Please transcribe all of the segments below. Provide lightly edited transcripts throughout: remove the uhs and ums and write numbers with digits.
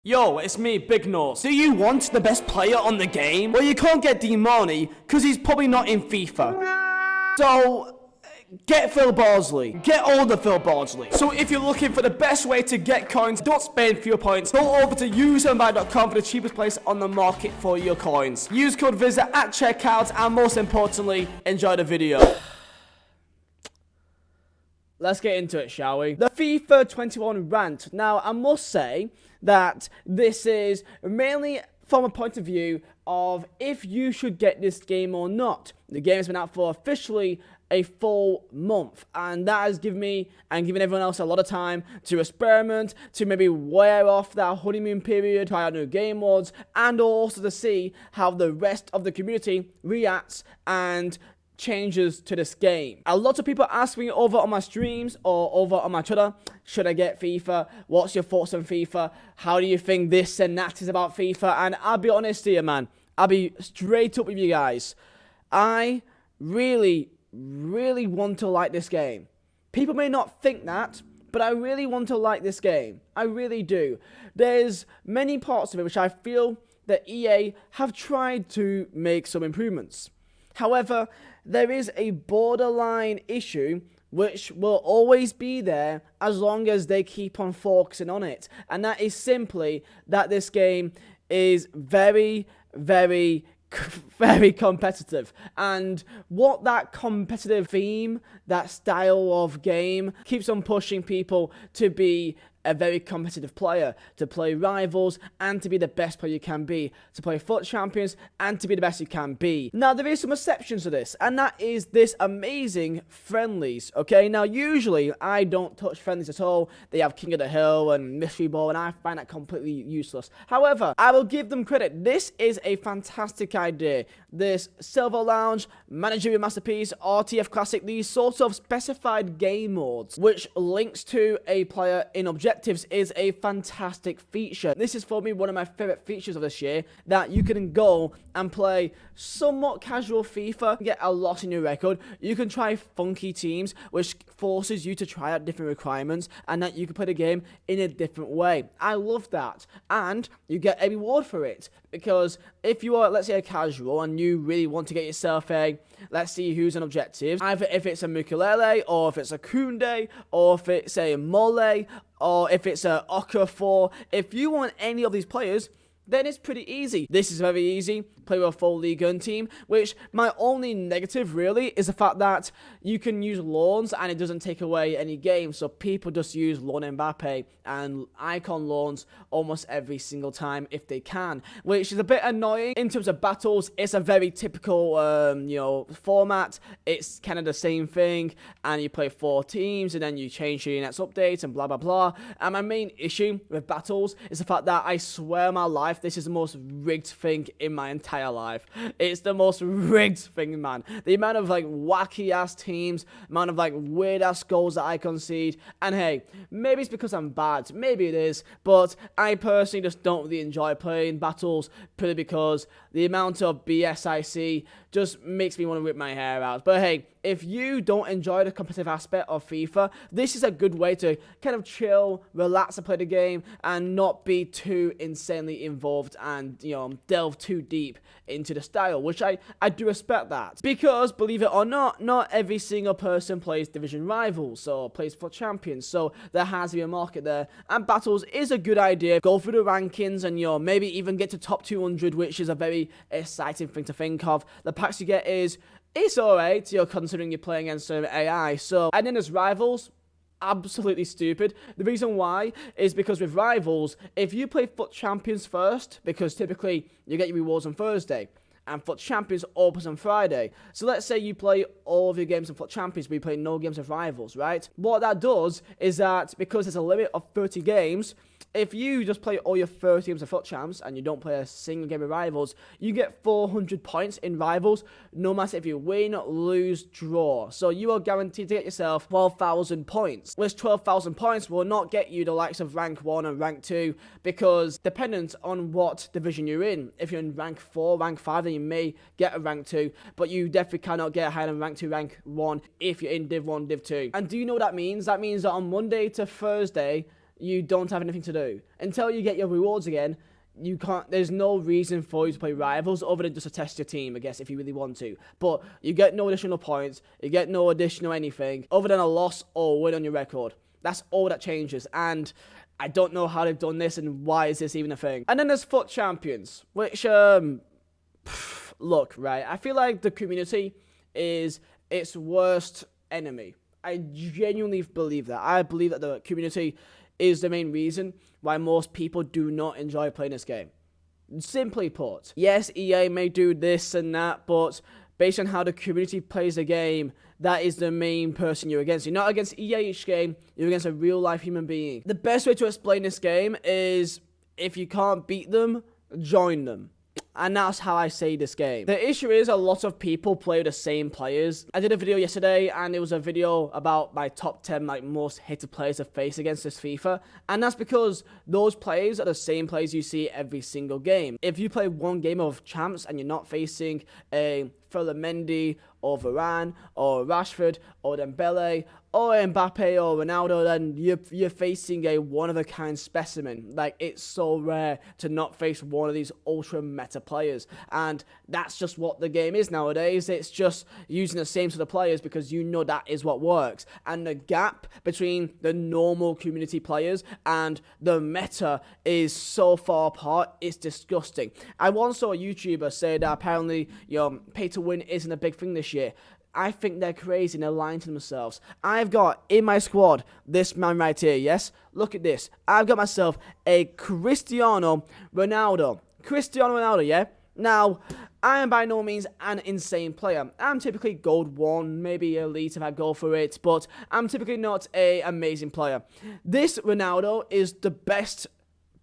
Yo, it's me, Big Nose. Do you want the best player on the game? Well, you can't get D-Money, because he's probably not in FIFA. So, get Phil Bardsley. Get all the Phil Bardsley. So if you're looking for the best way to get coins, don't spend fewer points, go over to useandbuy.com for the cheapest place on the market for your coins. Use code Vizeh at checkout, and most importantly, enjoy the video. Let's get into it, shall we? The FIFA 21 rant. Now, I must say that this is mainly from a point of view of if you should get this game or not. The game has been out for officially a full month, and that has given me and given everyone else a lot of time to experiment, to maybe wear off that honeymoon period, try out new game modes, and also to see how the rest of the community reacts and changes to this game. A lot of people ask me over on my streams or over on my Twitter, should I get FIFA? What's your thoughts on FIFA? How do you think this and that is about FIFA? And I'll be honest here, man. I'll be straight up with you guys. I really want to like this game. People may not think that, but I really want to like this game. I really do. There's many parts of it which I feel that EA have tried to make some improvements. However, there is a borderline issue which will always be there as long as they keep on focusing on it. And that is simply that this game is very competitive. And what that competitive theme, that style of game, keeps on pushing people to be a very competitive player, to play rivals, and to be the best player you can be, to play FUT Champions, and to be the best you can be. Now, there is some exceptions to this, and that is this amazing friendlies, okay? Now, usually, I don't touch friendlies at all. They have King of the Hill and Mystery Ball, and I find that completely useless. However, I will give them credit. This is a fantastic idea. This Silver Lounge, Managerial Masterpiece, RTF Classic, these sorts of specified game modes, which links to a player in objectives, is a fantastic feature. This is for me one of my favorite features of this year, that you can go and play somewhat casual FIFA, get a loss in your record. You can try funky teams, which forces you to try out different requirements, and that you can play the game in a different way. I love that, and you get a reward for it, because if you are, let's say, a casual and you really want to get yourself a, let's see who's an objective, either if it's a Mukulele, or if it's a Koundé, or if it's a Mole, or if it's a Okafor, if you want any of these players, then it's pretty easy. This is very easy. Play with a full Ligue 1 team, which my only negative really is the fact that you can use loans and it doesn't take away any games. So people just use loan Mbappe and icon loans almost every single time if they can, which is a bit annoying. In terms of battles, it's a very typical, format. It's kind of the same thing, and you play 4 teams and then you change your next update and blah blah blah. And my main issue with battles is the fact that I swear my life, this is the most rigged thing in my entire life. It's the most rigged thing, man. The amount of wacky ass teams, amount of weird ass goals that I concede. And hey, maybe it's because I'm bad, maybe it is, but I personally just don't really enjoy playing battles, purely because the amount of BS I see just makes me want to rip my hair out. But hey, if you don't enjoy the competitive aspect of FIFA, this is a good way to kind of chill, relax and play the game, and not be too insanely involved and, delve too deep into the style, which I do respect that. Because, believe it or not every single person plays Division Rivals or plays FUT Champions, so there has to be a market there, and Battles is a good idea. Go through the rankings and, maybe even get to top 200, which is a very exciting thing to think of. The packs you get it's alright, considering you're playing against some AI. So, and then there's Rivals. Absolutely stupid. The reason why is because with Rivals, if you play FUT Champions first, because typically you get your rewards on Thursday, and FUT Champions opens on Friday. So let's say you play all of your games in FUT Champions, but you play no games of Rivals, right? What that does is that, because there's a limit of 30 games, if you just play all your 30 games of FUT Champs and you don't play a single game of Rivals, you get 400 points in Rivals, no matter if you win, lose, draw. So you are guaranteed to get yourself 12,000 points, which 12,000 points will not get you the likes of rank 1 and rank 2, because dependent on what division you're in. If you're in rank 4, rank 5, then you may get a rank 2, but you definitely cannot get higher than rank 2, rank 1 if you're in Div 1, Div 2. And do you know what that means? That means that on Monday to Thursday, you don't have anything to do. Until you get your rewards again, you can't. There's no reason for you to play rivals other than just to test your team, I guess, if you really want to. But you get no additional points, you get no additional anything other than a loss or win on your record. That's all that changes, and I don't know how they've done this and why is this even a thing. And then there's FUT Champions, which look, right, I feel like the community is its worst enemy. I genuinely believe that. I believe that the community is the main reason why most people do not enjoy playing this game. Simply put, yes, EA may do this and that, but based on how the community plays the game, that is the main person you're against. You're not against EA each game, you're against a real-life human being. The best way to explain this game is, if you can't beat them, join them. And that's how I say this game. The issue is a lot of people play with the same players. I did a video yesterday, and it was a video about my top 10 most hated players to face against this FIFA. And that's because those players are the same players you see every single game. If you play one game of champs and you're not facing a Mendy or Varane or Rashford or Dembele or Mbappe or Ronaldo, then you're facing a one-of-a-kind specimen. Like, it's so rare to not face one of these ultra meta players, and that's just what the game is nowadays. It's just using the same sort of players because you know that is what works, and the gap between the normal community players and the meta is so far apart, it's disgusting. I once saw a YouTuber say that apparently, pay to win isn't a big thing this year. I think they're crazy and they're lying to themselves. I've got in my squad this man right here, yes? Look at this. I've got myself a Cristiano Ronaldo, yeah? Now, I am by no means an insane player. I'm typically gold 1, maybe elite if I go for it, but I'm typically not an amazing player. This Ronaldo is the best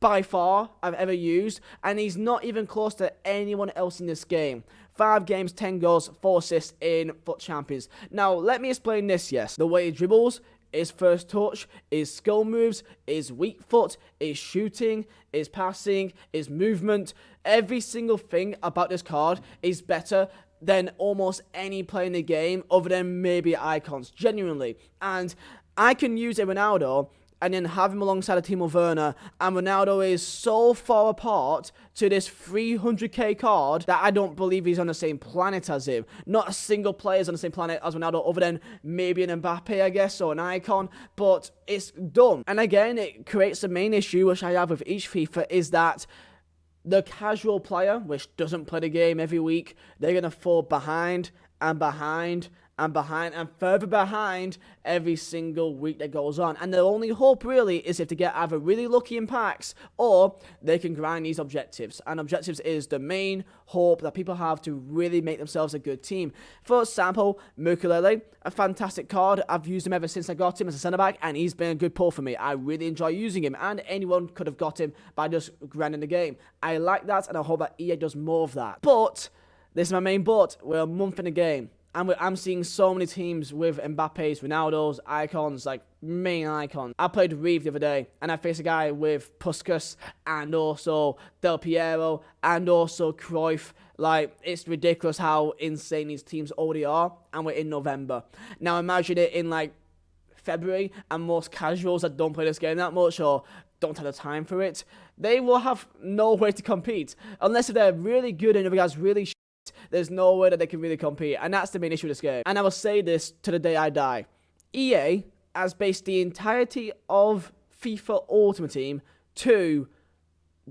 by far I've ever used, and he's not even close to anyone else in this game. 5 games, 10 goals, 4 assists in FUT Champions. Now, let me explain this, yes. The way he dribbles, his first touch, his skill moves, his weak foot, his shooting, his passing, his movement. Every single thing about this card is better than almost any player in the game other than maybe icons, genuinely. And I can use a Ronaldo and then have him alongside a Timo Werner, and Ronaldo is so far apart to this 300k card that I don't believe he's on the same planet as him. Not a single player is on the same planet as Ronaldo other than maybe an Mbappe, I guess, or an icon, but it's dumb. And again, it creates the main issue, which I have with each FIFA, is that the casual player, which doesn't play the game every week, they're going to fall behind and behind and behind and further behind every single week that goes on. And the only hope really is if they get either really lucky in packs or they can grind these objectives. And objectives is the main hope that people have to really make themselves a good team. For example, Mukulele, a fantastic card. I've used him ever since I got him as a centre-back, and he's been a good pull for me. I really enjoy using him, and anyone could have got him by just grinding the game. I like that, and I hope that EA does more of that. But, this is my main but, we're a month in the game. And I'm seeing so many teams with Mbappe's, Ronaldo's, icons, like main icons. I played Reeve the other day, and I faced a guy with Puskas, and also Del Piero, and also Cruyff. Like, it's ridiculous how insane these teams already are, and we're in November. Now imagine it in like February, and most casuals that don't play this game that much, or don't have the time for it, they will have no way to compete. Unless if they're really good and the other guy's really there's no way that they can really compete, and that's the main issue with this game. And I will say this to the day I die. EA has based the entirety of FIFA Ultimate Team to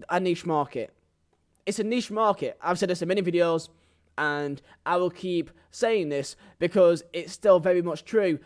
a niche market. It's a niche market. I've said this in many videos, and I will keep saying this because it's still very much true.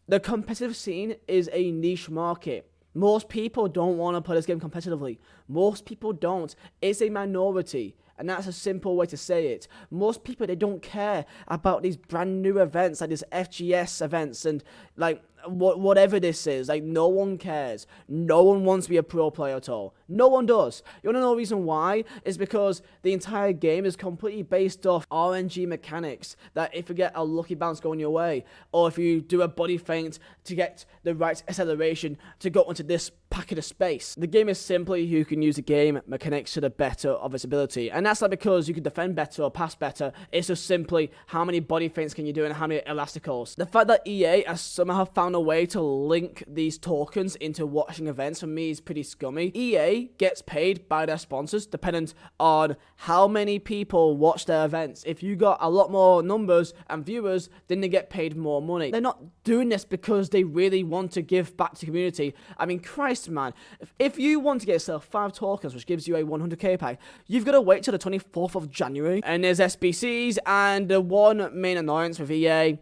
The competitive scene is a niche market. Most people don't want to play this game competitively. Most people don't. It's a minority. And that's a simple way to say it. Most people, they don't care about these brand new events, like these FGS events and like whatever this is. Like, no one cares. No one wants to be a pro player at all. No one does. You want to know the reason why? It's because the entire game is completely based off RNG mechanics. That if you get a lucky bounce going your way, or if you do a body feint to get the right acceleration to go into this packet of space. The game is simply who can use the game mechanics to the better of its ability. And that's not because you can defend better or pass better. It's just simply how many body feints can you do and how many elasticals. The fact that EA has somehow found a way to link these tokens into watching events for me is pretty scummy. EA gets paid by their sponsors dependent on how many people watch their events. If you got a lot more numbers and viewers, then they get paid more money. They're not doing this because they really want to give back to the community. I mean, Christ, man. If you want to get yourself 5 tokens, which gives you a 100k pack, you've got to wait till the 24th of January. And there's SBCs, and the one main annoyance with EA,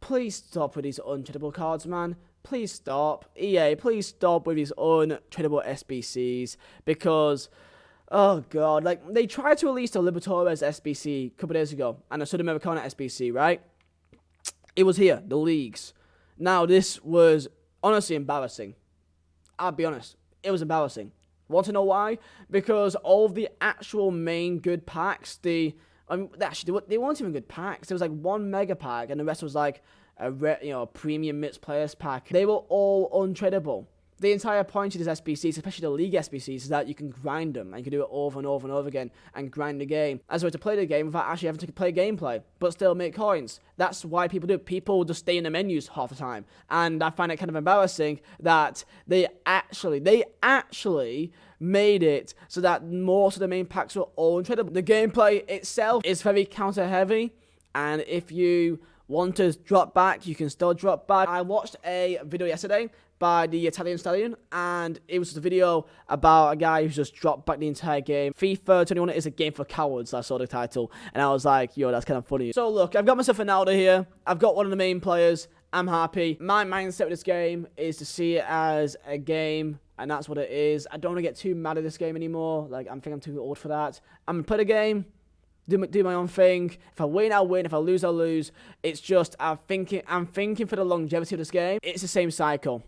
please stop with these untradeable cards, man. Please stop. EA, please stop with these untradeable SBCs, because, oh god, like, they tried to release the Libertadores SBC a couple days ago, and the Sudamericana SBC, right? It was here, the leagues. Now, this was honestly embarrassing. I'll be honest, it was embarrassing. Want to know why? Because all of the actual main good packs, actually, they weren't even good packs. There was like one mega pack, and the rest was like a premium mixed players pack. They were all untradeable. The entire point of these SBCs, especially the league SBCs, is that you can grind them, and you can do it over and over and over again, and grind the game as a way to play the game without actually having to play gameplay, but still make coins. That's why people do it. People just stay in the menus half the time, and I find it kind of embarrassing that they actually made it so that most of the main packs were all untradeable. The gameplay itself is very counter heavy, and if you want to drop back, you can still drop back. I watched a video yesterday by the Italian Stallion, and it was a video about a guy who just dropped back the entire game. FIFA 21 is a game for cowards, I saw the title, and I was like, yo, that's kind of funny. So look, I've got myself Ronaldo here, I've got one of the main players, I'm happy. My mindset with this game is to see it as a game, and that's what it is. I don't want to get too mad at this game anymore. Like, I think I'm too old for that. I'm going to play the game, do my own thing. If I win, I'll win. If I lose, I'll lose. It's just, I'm thinking for the longevity of this game. It's the same cycle.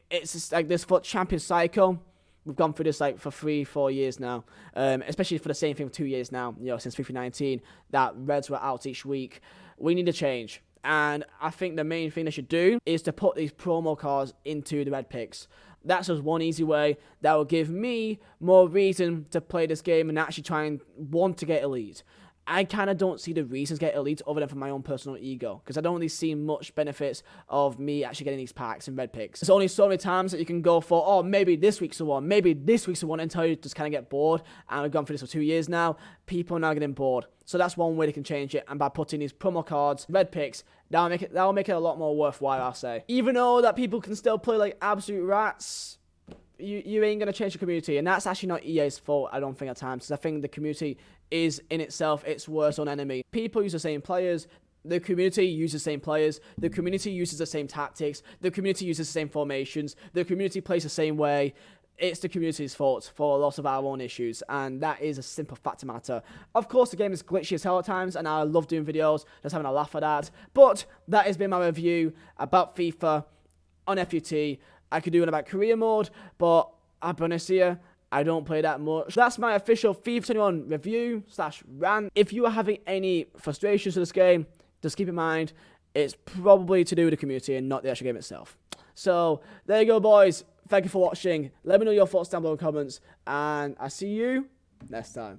It's just like this FUT champion cycle. We've gone through this like for 3-4 years now, especially for the same thing for 2 years now, since FIFA 19, that Reds were out each week. We need a change. And I think the main thing they should do is to put these promo cards into the red picks. That's just one easy way that will give me more reason to play this game and actually try and want to get elite. I kind of don't see the reasons to get elite other than for my own personal ego, because I don't really see much benefits of me actually getting these packs and red picks. There's only so many times that you can go for, oh, maybe this week's the one, maybe this week's the one, until you just kind of get bored. And I've gone through this for 2 years now. People are now getting bored. So that's one way they can change it, and by putting these promo cards, red picks, that'll make it a lot more worthwhile, I'll say. Even though that people can still play like absolute rats, you ain't going to change the community, and that's actually not EA's fault, I don't think, at times, because I think the community is in itself its worst own enemy. People use the same players, the community uses the same players, the community uses the same tactics, the community uses the same formations, the community plays the same way. It's the community's fault for a lot of our own issues, and that is a simple fact of matter. Of course, the game is glitchy as hell at times, and I love doing videos, just having a laugh at that, but that has been my review about FIFA on FUT. I could do one about career mode, but I'll be honest here, I don't play that much. That's my official FIFA 21 review / rant. If you are having any frustrations with this game, just keep in mind, it's probably to do with the community and not the actual game itself. So, there you go, boys. Thank you for watching. Let me know your thoughts down below in the comments, and I'll see you next time.